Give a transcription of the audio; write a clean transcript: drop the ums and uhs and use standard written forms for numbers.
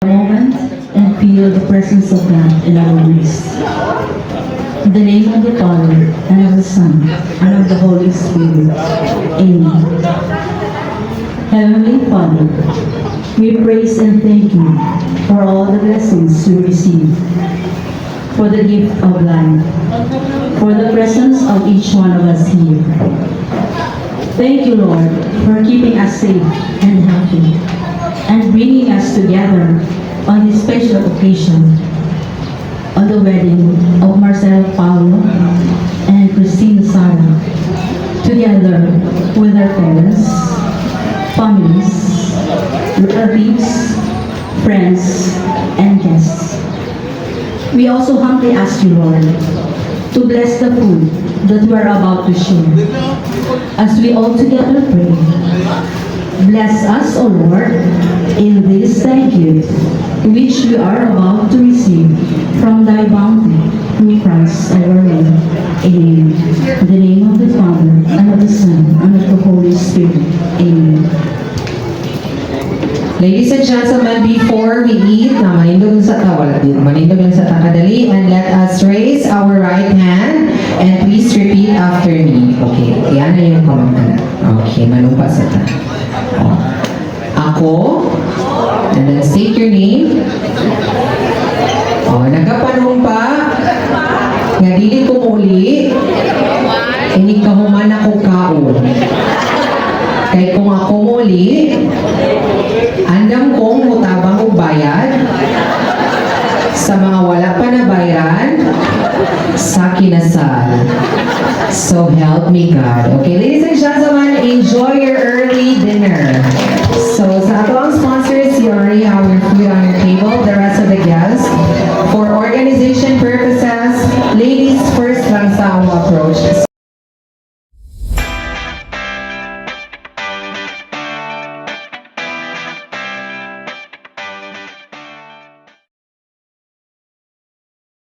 moment and feel the presence of God in our midst. In the name of the Father, and of the Son, and of the Holy Spirit. Amen. Heavenly Father, we praise and thank you for all the blessings we receive, for the gift of life, for the presence of each one of us here. Thank you, Lord, for keeping us safe and healthy, and bringing us together on this special occasion, on the wedding of Marcelo Paulo and Christine Sara, together with our parents, families, relatives, friends, and guests. We also humbly ask you, Lord, to bless the food that we are about to share. As we all together pray, bless us, O Lord, in this thy gift, which we are about to receive from thy bounty through Christ our Lord. Amen. In the name of the Father, and of the Son, and of the Holy Spirit. Amen. Ladies and gentlemen, before we eat, manindog lang sa takadali, and let us raise our right hand and please repeat after me. Okay, yan na yung kamangana. Okay, manupa sa ta. Ako, and then state your name. Nagapanumpa, nga dili ko muli, ini kahuman ako kaon. Kay kung ako muli, andam kong mutabang og bayad sa mga wala pa na bayaran sa kinasal. So help me God. Okay, ladies and gentlemen, enjoy your early dinner.